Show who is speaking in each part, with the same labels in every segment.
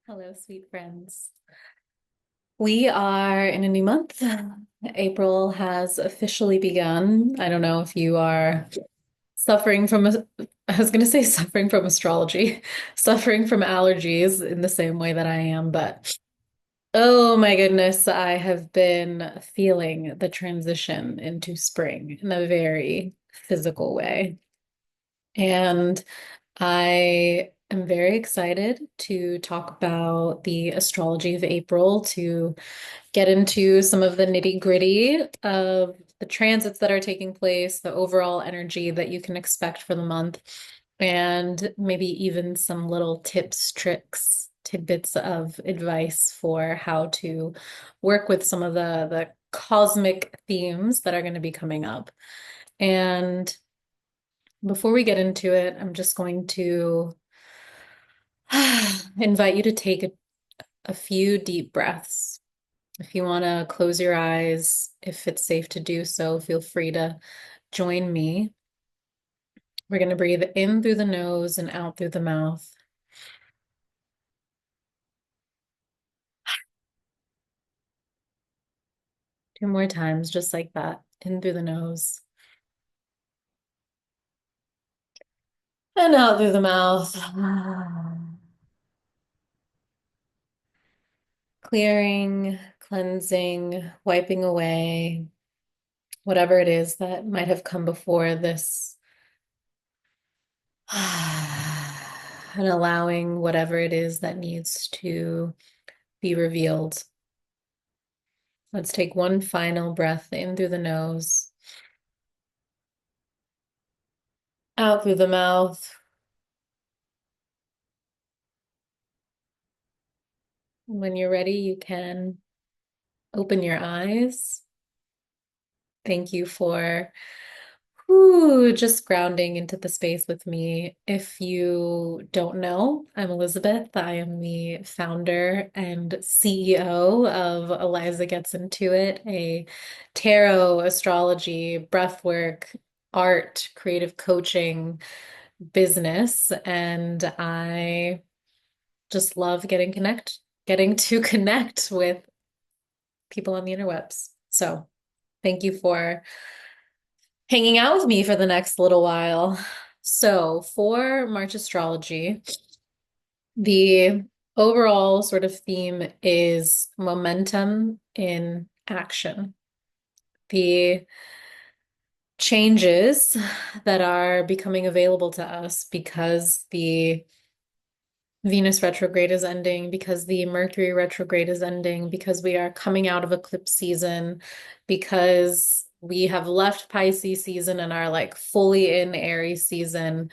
Speaker 1: Hello, sweet friends. We are in a new month. April has officially begun. I don't know if you are suffering from I was going to say suffering from astrology, suffering from allergies in the same way that I am, but oh my goodness, I have been feeling the transition into spring in a very physical way. And I am very excited to talk about the astrology of April, to get into some of the nitty-gritty of the transits that are taking place, the overall energy that you can expect for the month, and maybe even some little tips, tricks, tidbits of advice for how to work with some of the cosmic themes that are going to be coming up. And before we get into it, I'm just going to invite you to take a few deep breaths. If you want to close your eyes, if it's safe to do so, feel free to join me. We're going to breathe in through the nose and out through the mouth. Two more times, just like that. In through the nose and out through the mouth. Clearing, cleansing, wiping away whatever it is that might have come before this. And allowing whatever it is that needs to be revealed. Let's take one final breath in through the nose, out through the mouth. When you're ready, you can open your eyes. Thank you for just grounding into the space with me. If you don't know, I'm Elizabeth. I am the founder and CEO of Eliza Gets Into It, a tarot, astrology, breathwork, art, creative coaching business. And I just love getting to connect with people on the interwebs. So thank you for hanging out with me for the next little while. So, for March astrology, the overall sort of theme is momentum in action. The changes that are becoming available to us because the Venus retrograde is ending, because the Mercury retrograde is ending, because we are coming out of eclipse season, because we have left Pisces season and are like fully in Aries season.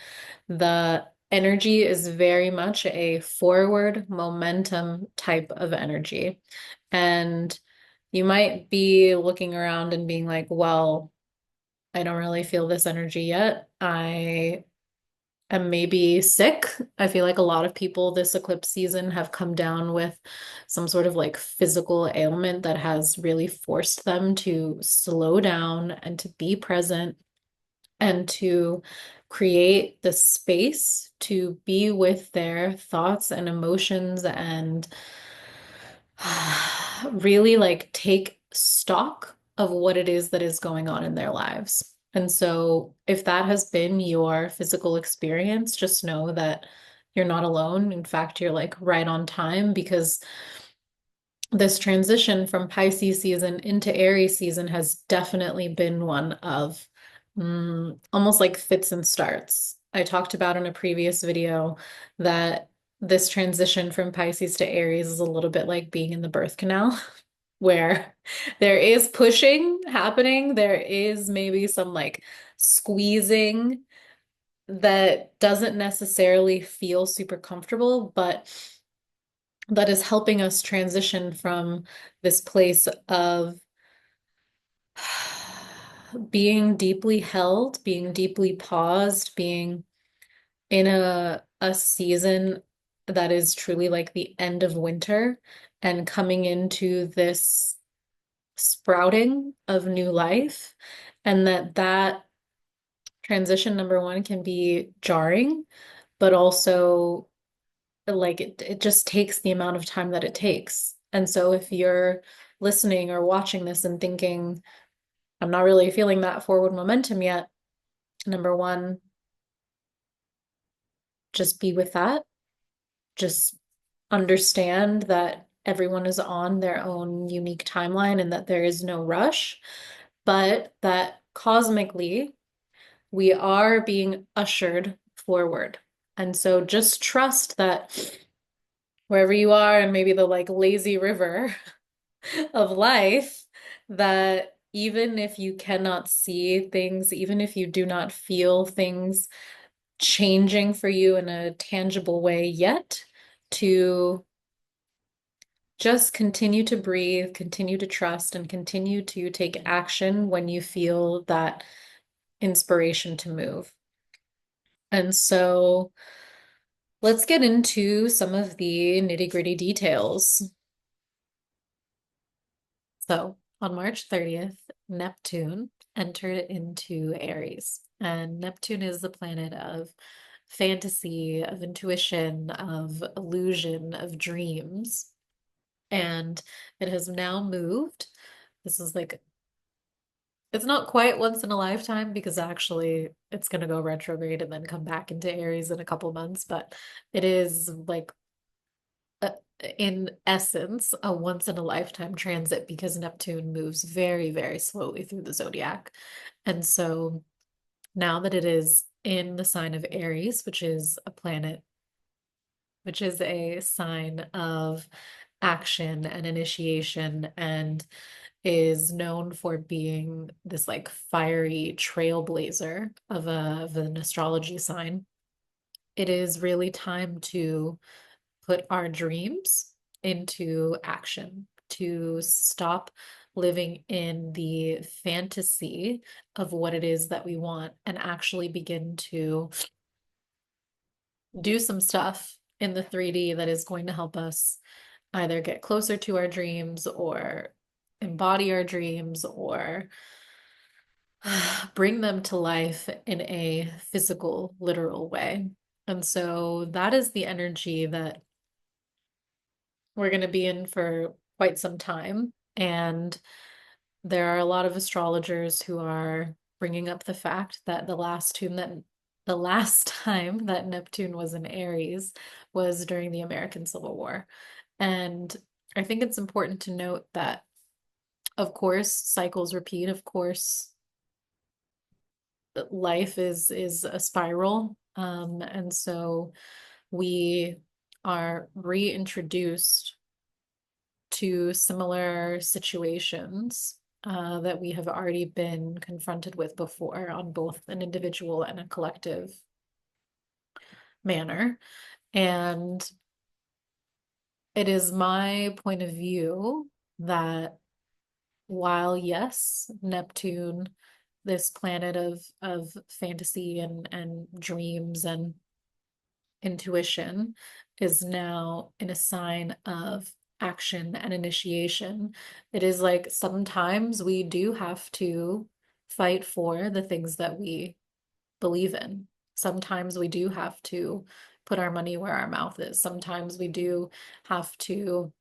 Speaker 1: The energy is very much a forward momentum type of energy. And you might be looking around and being like, well, I don't really feel this energy yet. I am maybe sick. I feel like a lot of people this eclipse season have come down with some sort of like physical ailment that has really forced them to slow down and to be present and to create the space to be with their thoughts and emotions and really like take stock of what it is that is going on in their lives. And so, if that has been your physical experience, just know that you're not alone. In fact, you're like right on time because this transition from Pisces season into Aries season has definitely been one of almost like fits and starts. I talked about in a previous video that this transition from Pisces to Aries is a little bit like being in the birth canal, where there is pushing happening, there is maybe some like squeezing that doesn't necessarily feel super comfortable, but that is helping us transition from this place of being deeply held, being deeply paused, being in a season that is truly like the end of winter and coming into this sprouting of new life, and that transition, number one, can be jarring, but also like it just takes the amount of time that it takes. And so if you're listening or watching this and thinking, I'm not really feeling that forward momentum yet, number one, just be with that. Just understand that everyone is on their own unique timeline and that there is no rush, but that cosmically we are being ushered forward. And so just trust that wherever you are and maybe the like lazy river of life, that even if you cannot see things, even if you do not feel things changing for you in a tangible way yet, to just continue to breathe, continue to trust, and continue to take action when you feel that inspiration to move. And so let's get into some of the nitty-gritty details. So on March 30th, Neptune entered into Aries. And Neptune is the planet of fantasy, of intuition, of illusion, of dreams. And it has now moved. This is like, it's not quite once in a lifetime because actually it's going to go retrograde and then come back into Aries in a couple months, but it is like uh, in essence, a once in a lifetime transit because Neptune moves very, very slowly through the zodiac. And so now that it is in the sign of Aries, which is a planet, which is a sign of action and initiation, and is known for being this like fiery trailblazer of an astrology sign, it is really time to put our dreams into action, to stop living in the fantasy of what it is that we want and actually begin to do some stuff in the 3D that is going to help us either get closer to our dreams or embody our dreams or bring them to life in a physical, literal way. And so that is the energy that we're going to be in for quite some time. And there are a lot of astrologers who are bringing up the fact that the last time that Neptune was in Aries was during the American Civil War. And I think it's important to note that, of course, cycles repeat. Of course, life is a spiral. And so we are reintroduced to similar situations that we have already been confronted with before on both an individual and a collective manner. And it is my point of view that while, yes, Neptune, this planet of fantasy and dreams and intuition, is now in a sign of action and initiation, it is like sometimes we do have to fight for the things that we believe in. Sometimes we do have to put our money where our mouth is. Sometimes we do have to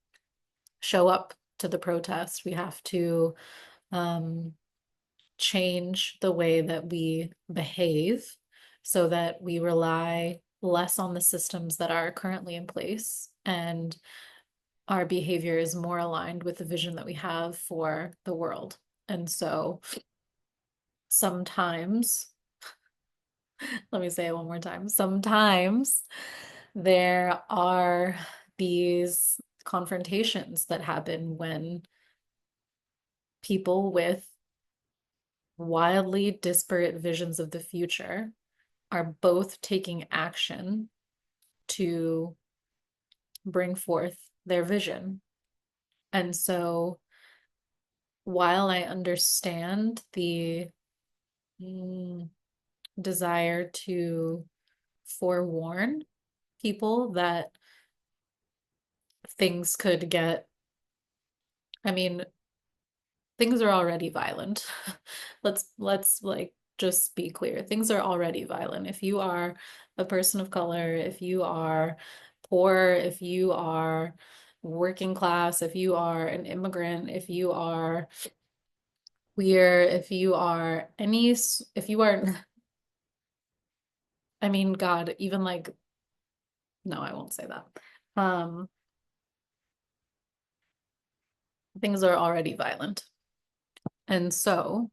Speaker 1: show up to the protest. We have to um, change the way that we behave so that we rely less on the systems that are currently in place and our behavior is more aligned with the vision that we have for the world. And so sometimes, let me say it one more time, sometimes there are these confrontations that happen when people with wildly disparate visions of the future are both taking action to bring forth their vision. And so while I understand the mm, desire to forewarn people that things could get, I mean, things are already violent. Let's like just be clear. Things are already violent. If you are a person of color, if you are poor, if you are working class, if you are an immigrant, if you are queer, if you are if you are, I mean, God, even like, no, I won't say that. Um, Things are already violent. And so,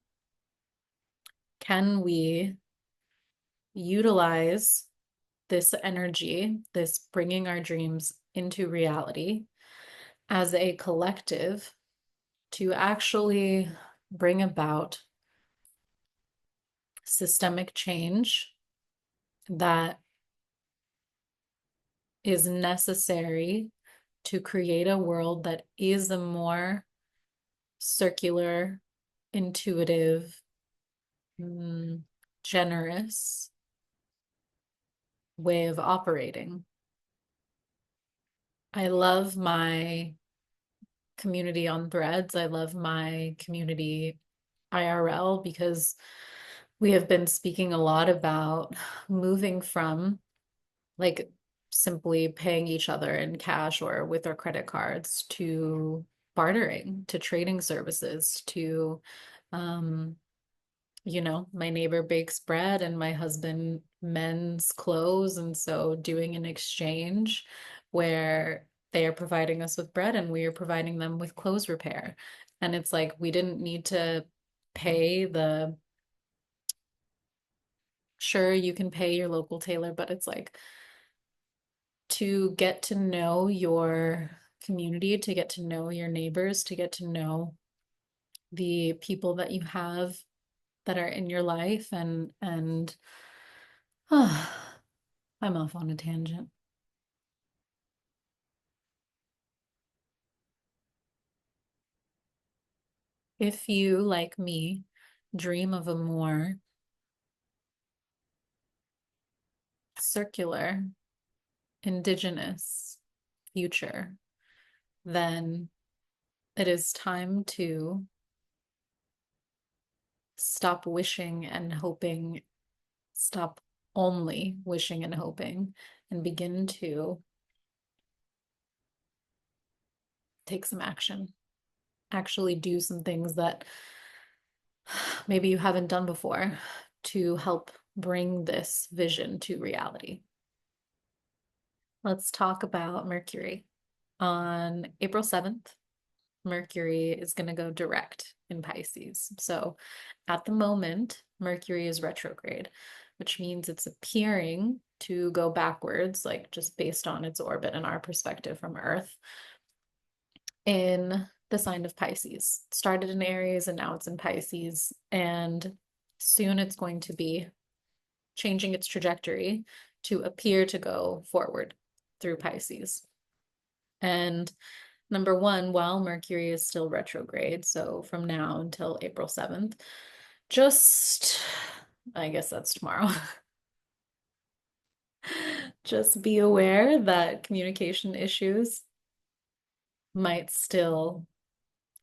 Speaker 1: can we utilize this energy, this bringing our dreams into reality as a collective to actually bring about systemic change that is necessary to create a world that is a more circular, intuitive, mm, generous way of operating. I love my community on Threads. I love my community IRL because we have been speaking a lot about moving from like simply paying each other in cash or with our credit cards to bartering, to trading services, to um, my neighbor bakes bread and my husband mends clothes. And so doing an exchange where they are providing us with bread and we are providing them with clothes repair. And it's like we didn't need to pay the, sure, you can pay your local tailor, but it's like to get to know your community, to get to know your neighbors, to get to know the people that you have that are in your life and I'm off on a tangent. If you, like me, dream of a more circular, indigenous future, then it is time to stop wishing and hoping, stop only wishing and hoping, and begin to take some action. Actually do some things that maybe you haven't done before to help bring this vision to reality. Let's talk about Mercury. On April 7th, Mercury is going to go direct in Pisces. So at the moment, Mercury is retrograde, which means it's appearing to go backwards, like just based on its orbit and our perspective from Earth, in the sign of Pisces. It started in Aries and now it's in Pisces. And soon it's going to be changing its trajectory to appear to go forward through Pisces. And number one, while Mercury is still retrograde, so from now until April 7th, just, I guess that's tomorrow. Just be aware that communication issues might still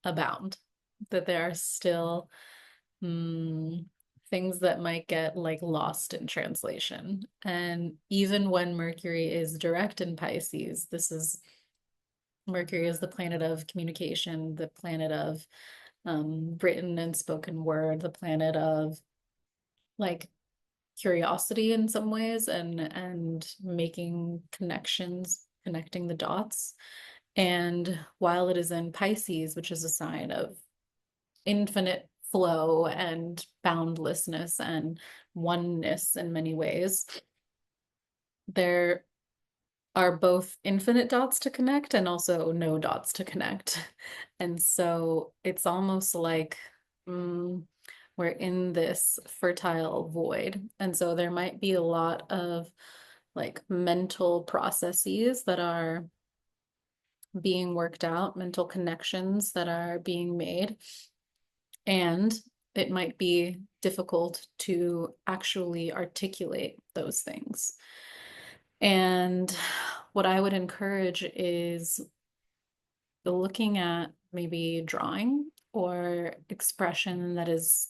Speaker 1: abound, that there are still things that might get like lost in translation. And even when Mercury is direct in Pisces, this is Mercury is the planet of communication, the planet of written and spoken word, the planet of like curiosity in some ways and making connections, connecting the dots. And while it is in Pisces, which is a sign of infinite flow and boundlessness and oneness in many ways, there are both infinite dots to connect and also no dots to connect. And so it's almost like we're in this fertile void. And so there might be a lot of like mental processes that are being worked out, mental connections that are being made. And it might be difficult to actually articulate those things. And what I would encourage is looking at maybe drawing or expression that is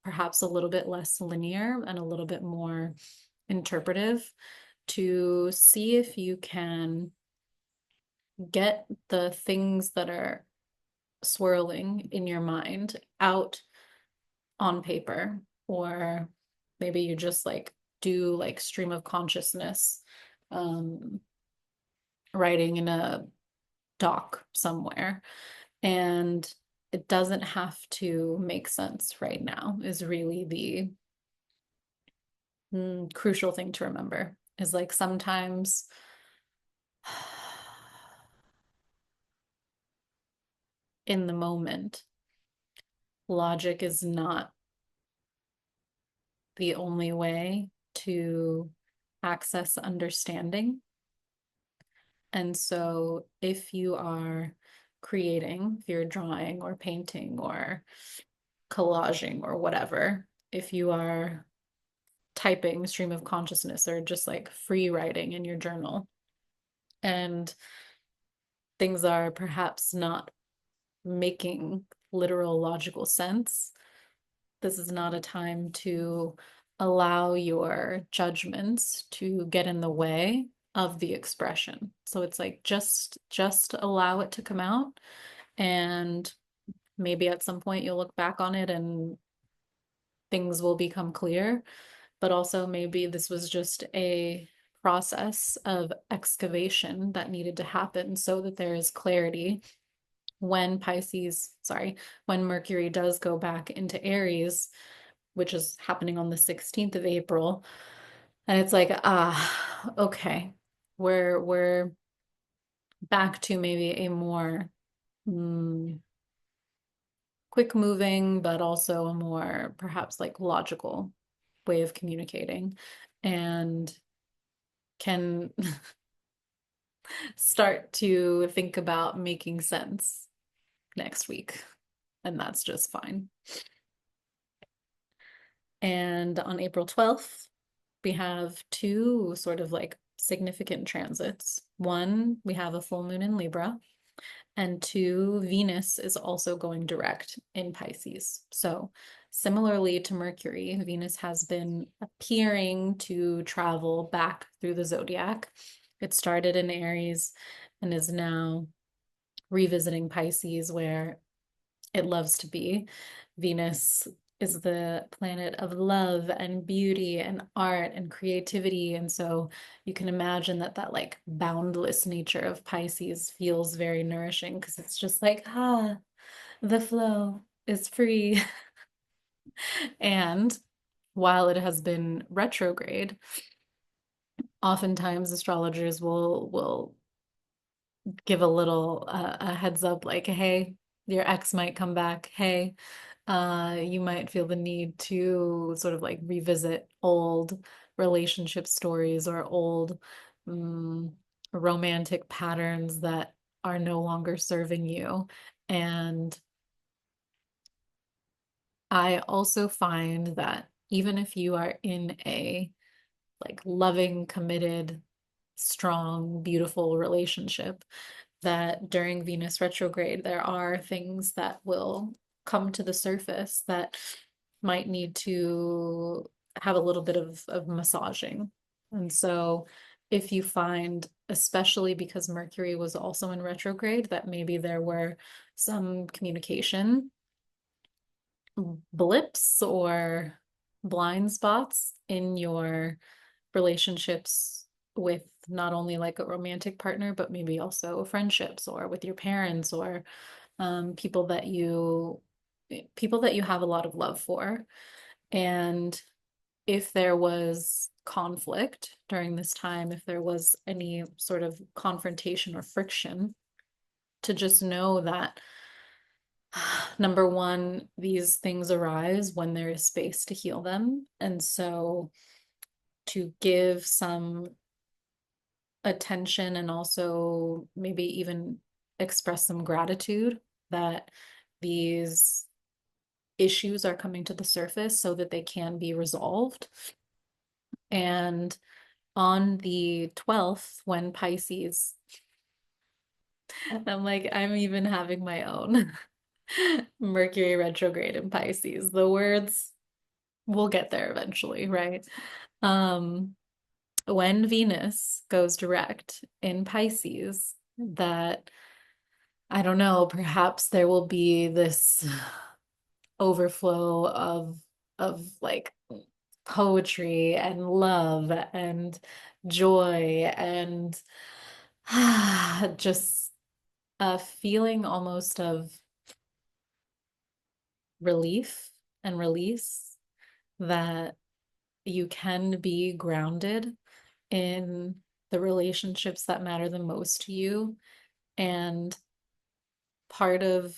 Speaker 1: perhaps a little bit less linear and a little bit more interpretive to see if you can get the things that are swirling in your mind out on paper, or maybe you just like do like stream of consciousness um, writing in a doc somewhere. And it doesn't have to make sense right now, is really the crucial thing to remember. Is like sometimes in the moment, logic is not the only way to access understanding. And so if you are creating, if you're drawing or painting or collaging or whatever, if you are typing stream of consciousness or just like free writing in your journal, and things are perhaps not making literal logical sense, this is not a time to allow your judgments to get in the way of the expression. So it's like just allow it to come out, and maybe at some point you'll look back on it and things will become clear, but also maybe this was just a process of excavation that needed to happen so that there is clarity when when Mercury does go back into Aries, which is happening on the 16th of April. And it's like, okay, we're back to maybe a more mm, quick moving, but also a more perhaps like logical way of communicating, and can start to think about making sense next week. And that's just fine. And on April 12th, we have two sort of like significant transits. One, we have a full moon in Libra, and two, Venus is also going direct in Pisces. So, similarly to Mercury, Venus has been appearing to travel back through the zodiac. It started in Aries and is now revisiting Pisces, where it loves to be. Venus is the planet of love and beauty and art and creativity. And so you can imagine that like boundless nature of Pisces feels very nourishing, because it's just like, the flow is free. And while it has been retrograde, oftentimes astrologers will give a little a heads up, like, hey, your ex might come back. Hey, you might feel the need to sort of like revisit old relationship stories or old romantic patterns that are no longer serving you. And I also find that even if you are in a like loving, committed, strong, beautiful relationship, that during Venus retrograde, there are things that will come to the surface that might need to have a little bit of massaging. And so, if you find, especially because Mercury was also in retrograde, that maybe there were some communication blips or blind spots in your relationships with not only like a romantic partner, but maybe also friendships or with your parents or people that you have a lot of love for. And if there was conflict during this time, if there was any sort of confrontation or friction, to just know that number one, these things arise when there is space to heal them. And so to give some attention and also maybe even express some gratitude that these issues are coming to the surface so that they can be resolved. And on the 12th, when Pisces, I'm even having my own Mercury retrograde in Pisces. The words, we'll get there eventually, right? Um, when Venus goes direct in Pisces, that I don't know, perhaps there will be this overflow of like poetry and love and joy and just a feeling almost of relief and release, that you can be grounded in the relationships that matter the most to you. And part of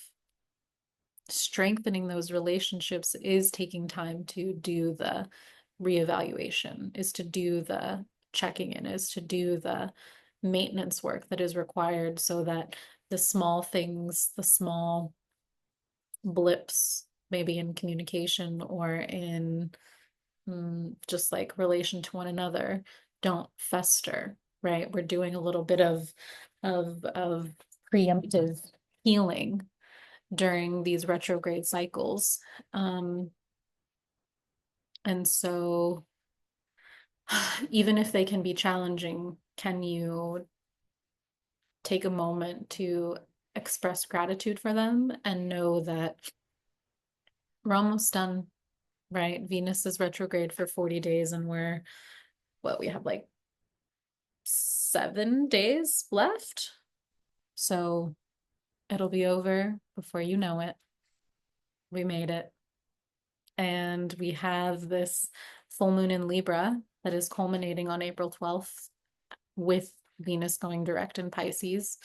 Speaker 1: strengthening those relationships is taking time to do the reevaluation, is to do the checking in, is to do the maintenance work that is required so that the small things, the small blips, maybe in communication or in just like relation to one another, don't fester, right? We're doing a little bit of preemptive healing during these retrograde cycles. Um, and so even if they can be challenging, can you take a moment to express gratitude for them and know that we're almost done, right? Venus is retrograde for 40 days and we have like 7 days left. So it'll be over before you know it. We made it. And we have this full moon in Libra that is culminating on April 12th with Venus going direct in Pisces.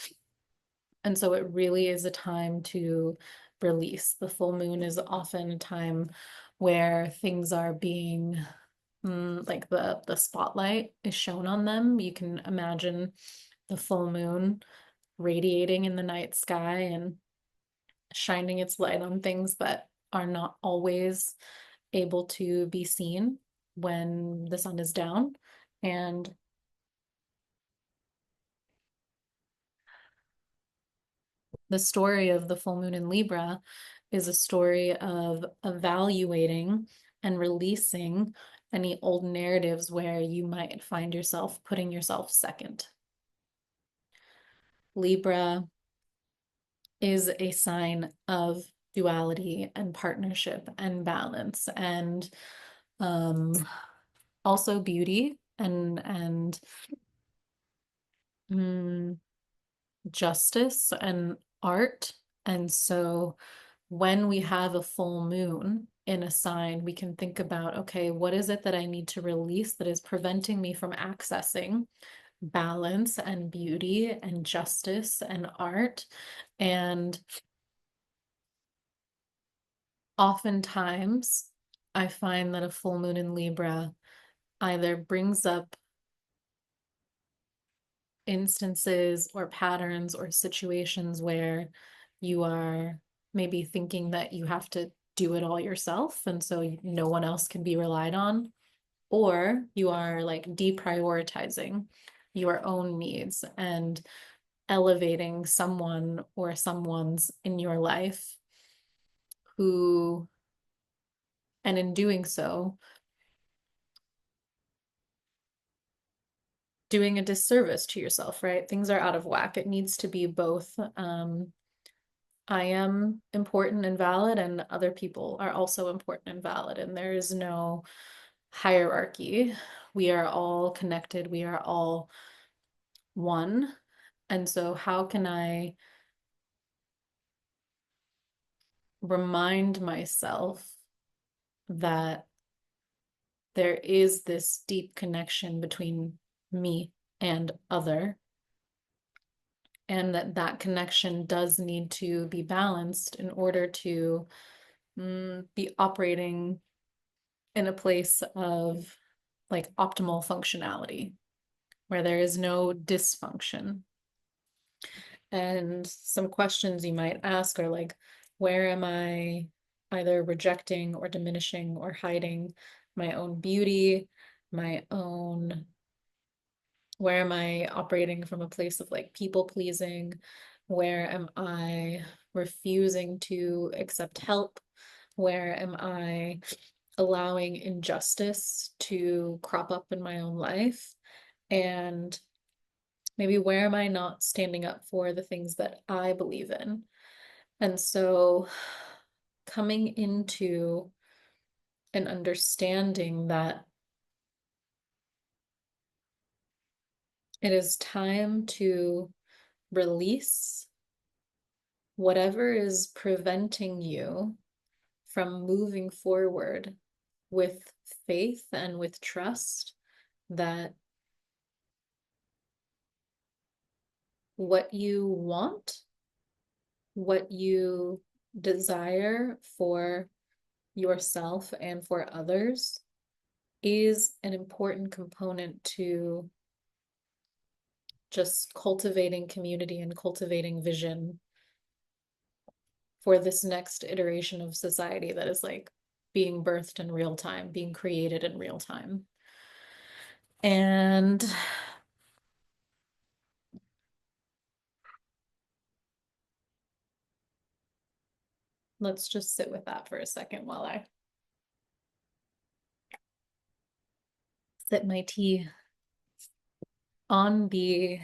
Speaker 1: And so it really is a time to release. The full moon is often a time where things are being like the spotlight is shown on them. You can imagine the full moon radiating in the night sky and shining its light on things that are not always able to be seen when the sun is down. And the story of the full moon in Libra is a story of evaluating and releasing any old narratives where you might find yourself putting yourself second. Libra is a sign of duality and partnership and balance and um, also beauty and mm, justice and art. And so when we have a full moon in a sign, we can think about, okay, what is it that I need to release that is preventing me from accessing balance and beauty and justice and art? And oftentimes, I find that a full moon in Libra either brings up instances or patterns or situations where you are maybe thinking that you have to do it all yourself and so no one else can be relied on, or you are like deprioritizing your own needs and elevating someone or someone's in your life who, and in doing so, doing a disservice to yourself, right? Things are out of whack. It needs to be both. I am important and valid, and other people are also important and valid. And there is no hierarchy. We are all connected. We are all one. And so, how can I remind myself that there is this deep connection between me and other, and that that connection does need to be balanced in order to be operating in a place of like optimal functionality where there is no dysfunction. And some questions you might ask are like, where am I either rejecting or diminishing or hiding my own beauty, my own, where am I operating from a place of like people pleasing? Where am I refusing to accept help? Where am I allowing injustice to crop up in my own life? And maybe where am I not standing up for the things that I believe in? And so coming into an understanding that it is time to release whatever is preventing you from moving forward with faith and with trust that what you want, what you desire for yourself and for others is an important component to just cultivating community and cultivating vision for this next iteration of society that is like being birthed in real time, being created in real time. And let's just sit with that for a second while I sip my tea. On the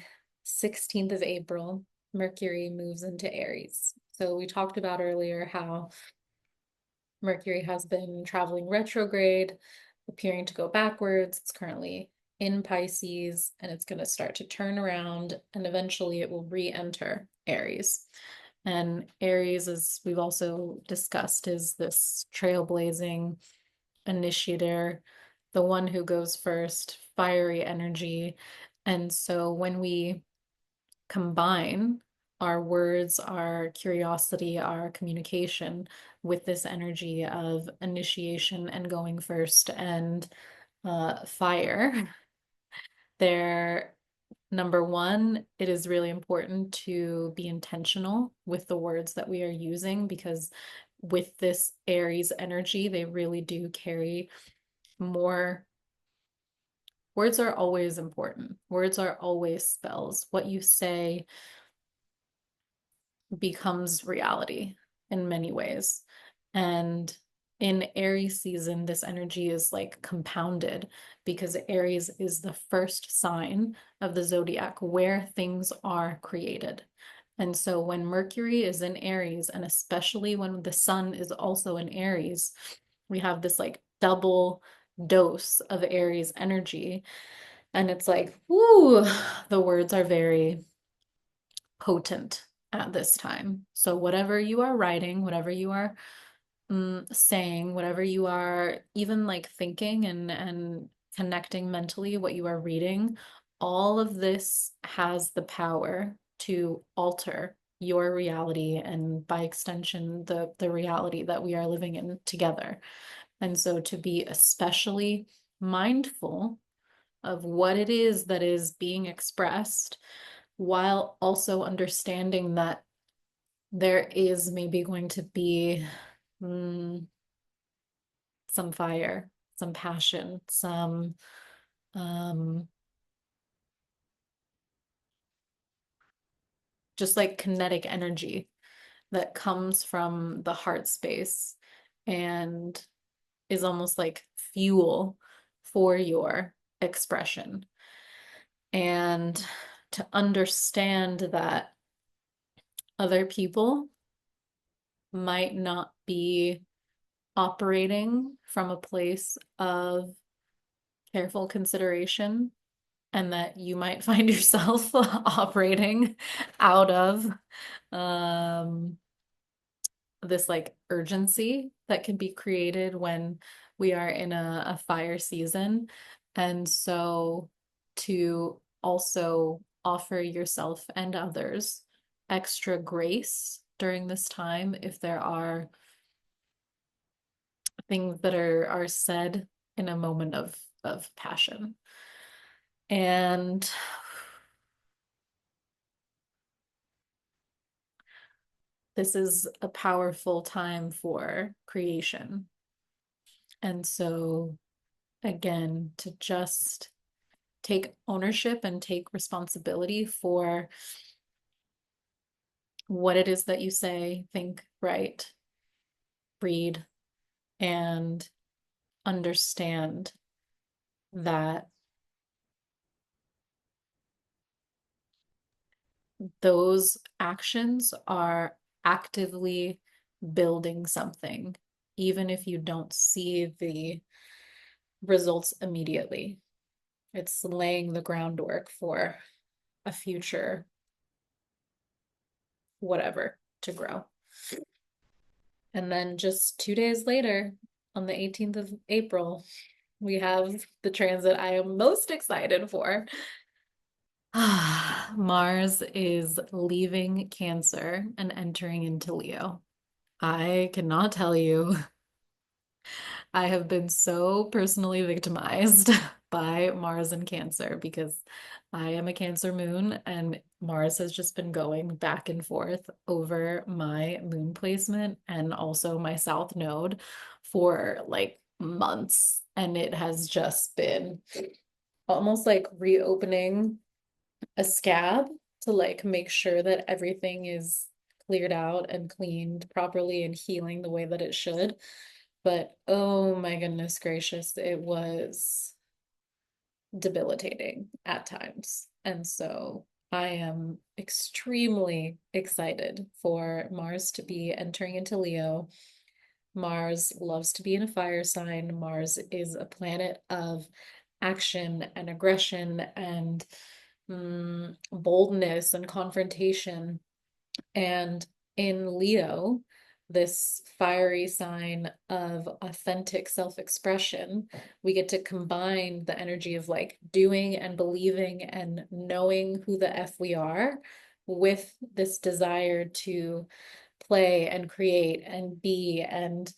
Speaker 1: 16th of April, Mercury moves into Aries. So we talked about earlier how Mercury has been traveling retrograde, appearing to go backwards. It's currently in Pisces and it's going to start to turn around and eventually it will re-enter Aries. And Aries, as we've also discussed, is this trailblazing initiator, the one who goes first, fiery energy. And so when we combine our words, our curiosity, our communication with this energy of initiation and going first and fire, there, number one, it is really important to be intentional with the words that we are using because with this Aries energy, they really do carry more. Words are always important. Words are always spells. What you say becomes reality in many ways. And in Aries season, this energy is like compounded because Aries is the first sign of the zodiac where things are created. And so when Mercury is in Aries, and especially when the sun is also in Aries, we have this like double dose of Aries energy. And it's like, whoo, the words are very potent at this time. So whatever you are writing, whatever you are saying, whatever you are even like thinking and connecting mentally, what you are reading, all of this has the power to alter your reality and by extension the reality that we are living in together. And so to be especially mindful of what it is that is being expressed while also understanding that there is maybe going to be mm, some fire, some passion, some um, just like kinetic energy that comes from the heart space and is almost like fuel for your expression. And to understand that other people might not be operating from a place of careful consideration and that you might find yourself operating out of um, this like urgency that can be created when we are in a fire season. And so to also offer yourself and others extra grace during this time if there are things that are said in a moment of passion. And this is a powerful time for creation. And so again, to just take ownership and take responsibility for what it is that you say, think, write, read, and understand that those actions are actively building something, even if you don't see the results immediately. It's laying the groundwork for a future whatever to grow. And then just 2 days later, on the 18th of April, we have the transit I am most excited for. Mars is leaving Cancer and entering into Leo. I cannot tell you, I have been so personally victimized by Mars and Cancer because I am a Cancer moon and Mars has just been going back and forth over my moon placement and also my south node for like months. And it has just been almost like reopening a scab to like make sure that everything is cleared out and cleaned properly and healing the way that it should. But oh my goodness gracious, it was debilitating at times. And so I am extremely excited for Mars to be entering into Leo. Mars loves to be in a fire sign. Mars is a planet of action and aggression and boldness and confrontation. And in Leo, this fiery sign of authentic self-expression, we get to combine the energy of like doing and believing and knowing who the F we are with this desire to play and create and be and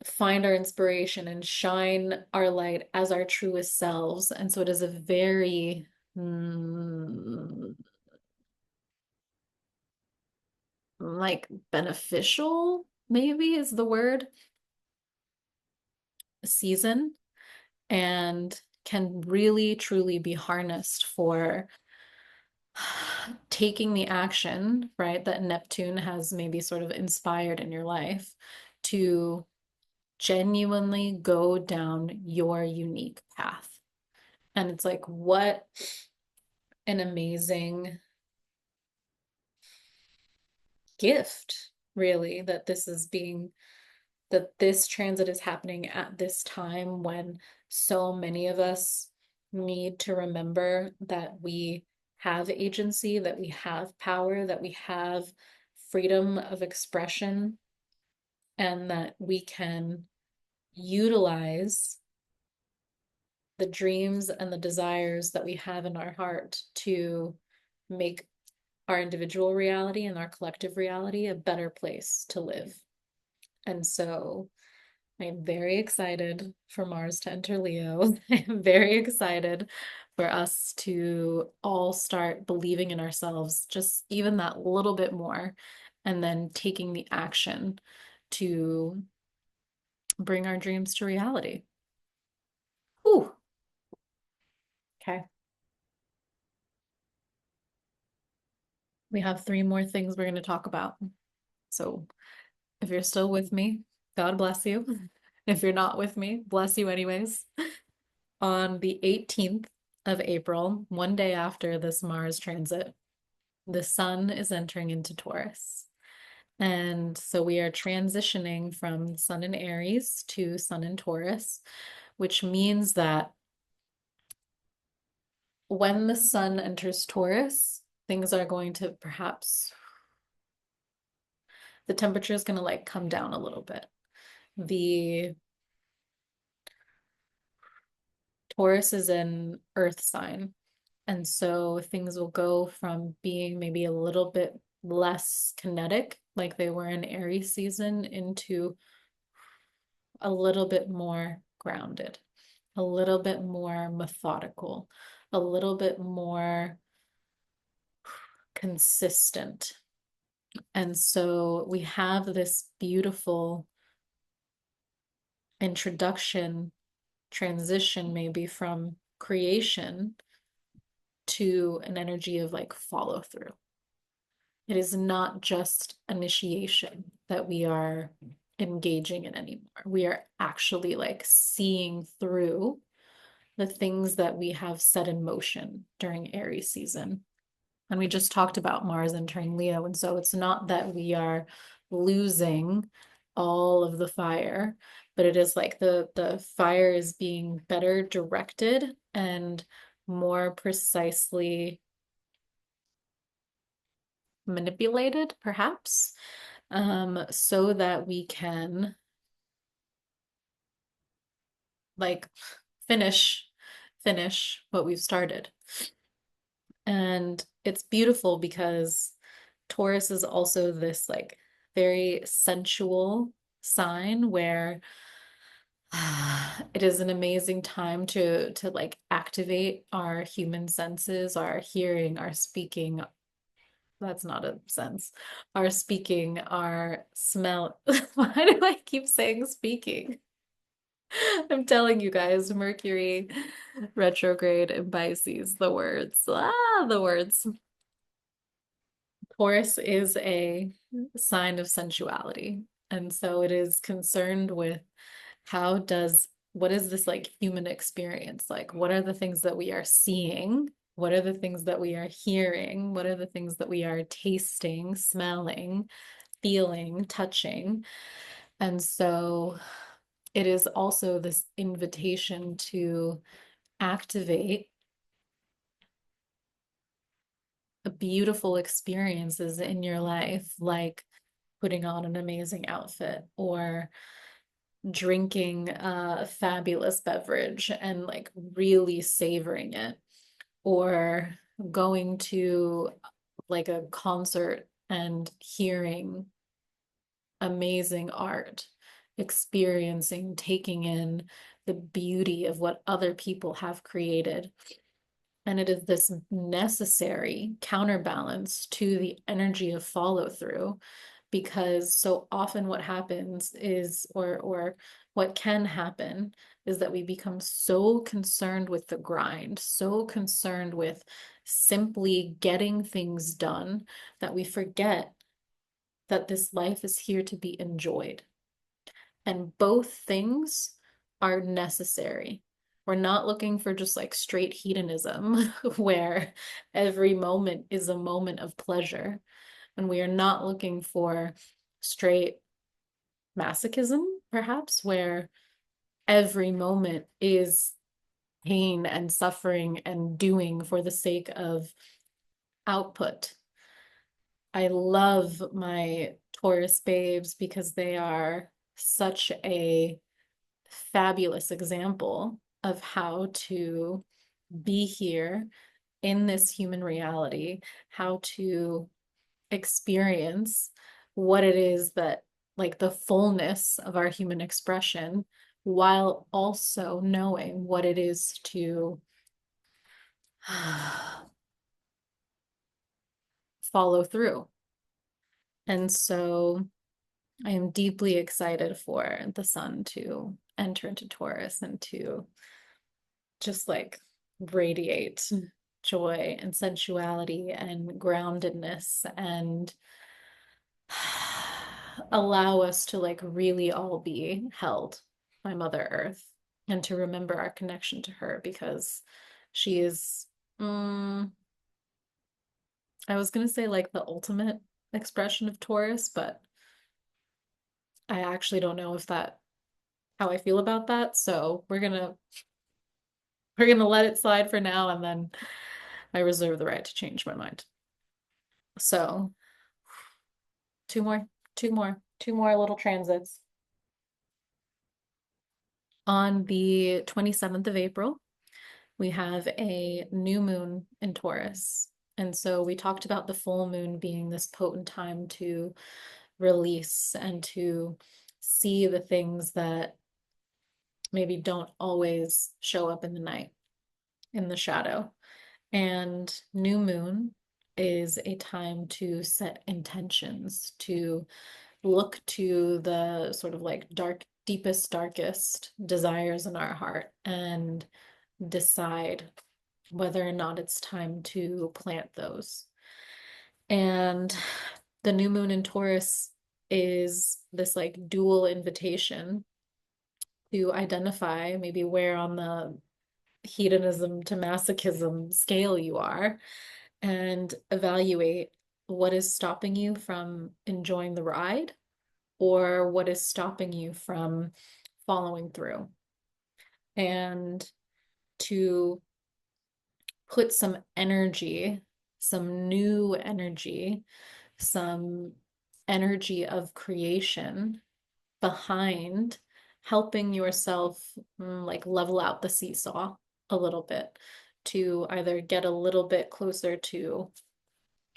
Speaker 1: find our inspiration and shine our light as our truest selves. And so it is a very like beneficial, maybe is the word, season, and can really truly be harnessed for taking the action, right, that Neptune has maybe sort of inspired in your life to genuinely go down your unique path. And it's like, what an amazing gift, really, that this transit is happening at this time when so many of us need to remember that we have agency, that we have power, that we have freedom of expression, and that we can utilize the dreams and the desires that we have in our heart to make our individual reality and our collective reality a better place to live. And so I'm very excited for Mars to enter Leo. I'm very excited for us to all start believing in ourselves, just even that little bit more, and then taking the action to bring our dreams to reality. Ooh, okay. We have three more things we're going to talk about. So if you're still with me, God bless you. If you're not with me, bless you anyways. On the 18th of April, one day after this Mars transit, the sun is entering into Taurus. And so we are transitioning from sun in Aries to sun in Taurus, which means that when the sun enters Taurus, things are going to perhaps, the temperature is going to like come down a little bit. The Taurus is an earth sign. And so things will go from being maybe a little bit less kinetic, like they were in Aries season, into a little bit more grounded, a little bit more methodical, a little bit more consistent. And so we have this beautiful introduction, transition, maybe from creation to an energy of like follow through. It is not just initiation that we are engaging in anymore. We are actually like seeing through the things that we have set in motion during Aries season. And we just talked about Mars entering Leo. And so it's not that we are losing all of the fire, but it is like the fire is being better directed and more precisely manipulated, perhaps, so that we can like finish finish what we've started. And it's beautiful because Taurus is also this like very sensual sign where it is an amazing time to like activate our human senses, our hearing, our speaking. That's not a sense. Our speaking, our smell. Why do I keep saying speaking? I'm telling you guys, Mercury retrograde in Pisces, the words. The words. Taurus is a sign of sensuality. And so it is concerned with what is this like human experience like? What are the things that we are seeing? What are the things that we are hearing? What are the things that we are tasting, smelling, feeling, touching? And so it is also this invitation to activate beautiful experiences in your life, like putting on an amazing outfit or drinking a fabulous beverage and like really savoring it, or going to like a concert and hearing amazing art, experiencing, taking in the beauty of what other people have created. And it is this necessary counterbalance to the energy of follow through, because so often what happens is, or what can happen is that we become so concerned with the grind, so concerned with simply getting things done that we forget that this life is here to be enjoyed. And both things are necessary. We're not looking for just like straight hedonism where every moment is a moment of pleasure. And we are not looking for straight masochism, perhaps, where every moment is pain and suffering and doing for the sake of output. I love my Taurus babes because they are such a fabulous example of how to be here in this human reality, how to experience what it is that, like, the fullness of our human expression, while also knowing what it is to follow through. And so I am deeply excited for the sun to enter into Taurus and to just like radiate joy and sensuality and groundedness and allow us to like really all be held by Mother Earth and to remember our connection to her, because she is, I was gonna say like the ultimate expression of Taurus, but I actually don't know if that how I feel about that. So we're gonna let it slide for now, and then I reserve the right to change my mind. So two more, two more little transits. On the 27th of April, we have a new moon in Taurus. And so we talked about the full moon being this potent time to release and to see the things that maybe don't always show up in the night, in the shadow. And new moon is a time to set intentions, to look to the sort of like deepest, darkest desires in our heart and decide whether or not it's time to plant those. And the new moon in Taurus is this like dual invitation to identify maybe where on the hedonism to masochism scale you are, and evaluate what is stopping you from enjoying the ride or what is stopping you from following through. And to put some energy, some new energy, some energy of creation behind helping yourself like level out the seesaw a little bit to either get a little bit closer to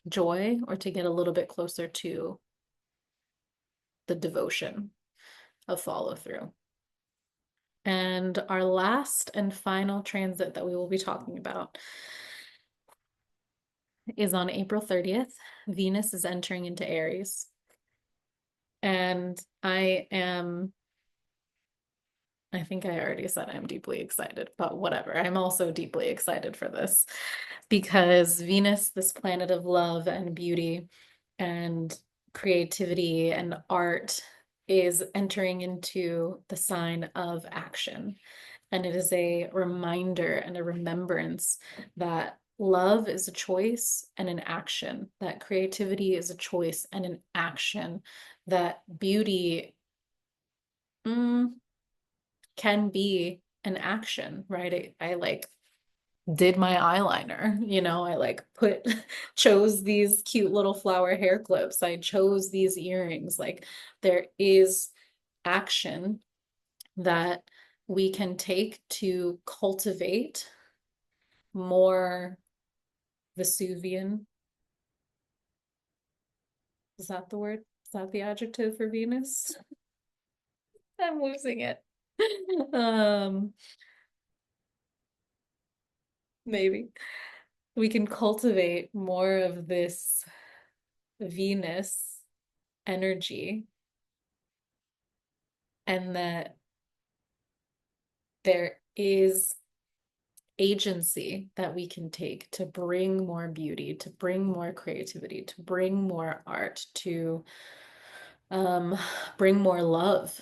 Speaker 1: joy or to get a little bit closer to the devotion of follow through. And our last and final transit that we will be talking about is on April 30th. Venus is entering into Aries. And I think I already said I'm deeply excited, but whatever. I'm also deeply excited for this because Venus, this planet of love and beauty and creativity and art, is entering into the sign of action. And it is a reminder and a remembrance that love is a choice and an action, that creativity is a choice and an action, that beauty can be an action, right? I like did my eyeliner, I like chose these cute little flower hair clips. I chose these earrings. Like there is action that we can take to cultivate more Vesuvian. Is that the word? Is that the adjective for Venus? I'm losing it. Um, maybe we can cultivate more of this Venus energy, and that there is agency that we can take to bring more beauty, to bring more creativity, to bring more art, to um, bring more love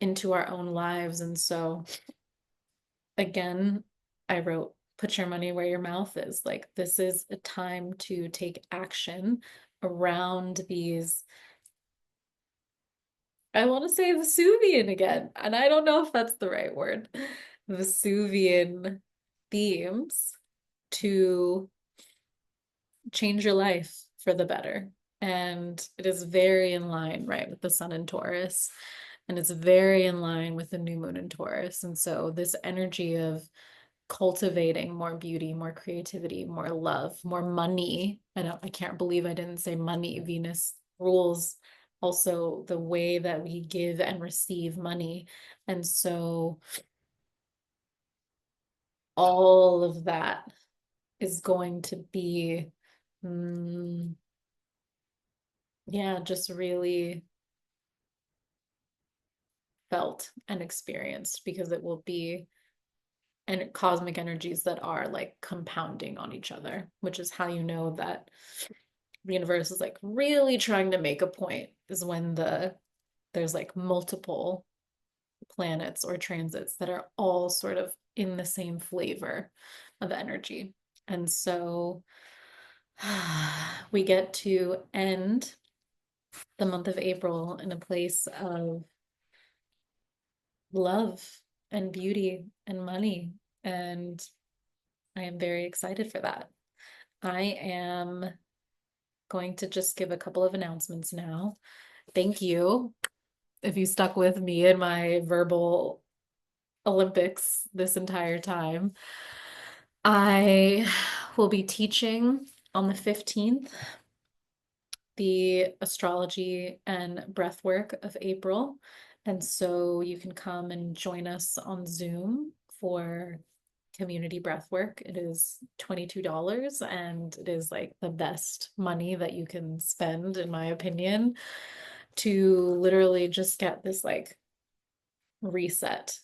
Speaker 1: into our own lives. And so, again, I wrote, put your money where your mouth is. Like, this is a time to take action around these. I want to say Vesuvian again, and I don't know if that's the right word. Vesuvian themes to change your life for the better. And it is very in line, right, with the sun in Taurus. And it's very in line with the new moon in Taurus. And so this energy of cultivating more beauty, more creativity, more love, more money. I can't believe I didn't say money. Venus rules also the way that we give and receive money. And so all of that is going to be, yeah, just really felt and experienced because it will be and cosmic energies that are like compounding on each other, which is how you know that the universe is like really trying to make a point, is when there's like multiple planets or transits that are all sort of in the same flavor of energy. And so we get to end the month of April in a place of love and beauty and money. And I am very excited for that. I am going to just give a couple of announcements now. Thank you if you stuck with me in my verbal Olympics this entire time. I will be teaching on the 15th the astrology and breath work of April. And so you can come and join us on Zoom for community breath work. It is $22 and it is like the best money that you can spend, in my opinion, to literally just get this like reset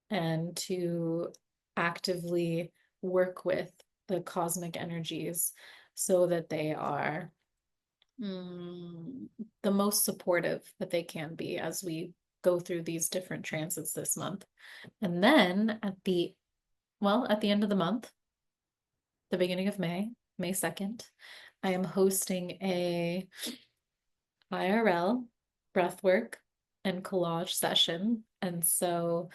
Speaker 1: and to actively work with the cosmic energies so that they are the most supportive that they can be as we go through these different transits this month. And then at the end of the month, the beginning of May, May 2nd, I am hosting a IRL breathwork and collage session. And so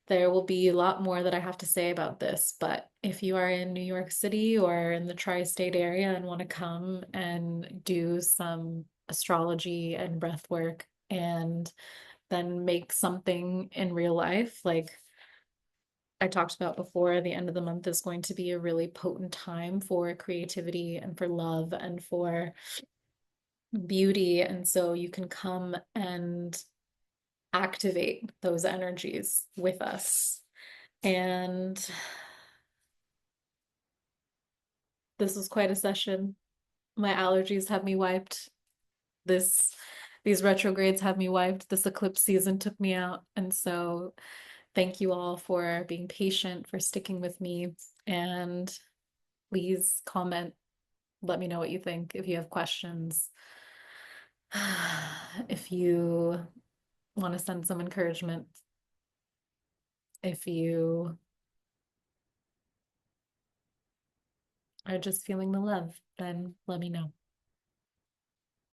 Speaker 1: there will be a lot more that I have to say about this. But if you are in New York City or in the tri-state area and want to come and do some astrology and breathwork and then make something in real life, like I talked about before, the end of the month is going to be a really potent time for creativity and for love and for beauty. And so you can come and activate those energies with us. And this was quite a session. My allergies have me wiped. This these retrogrades have me wiped. This eclipse season took me out. And so thank you all for being patient, for sticking with me. And please comment, let me know what you think if you have questions. If you want to send some encouragement, if you are just feeling the love, then let me know.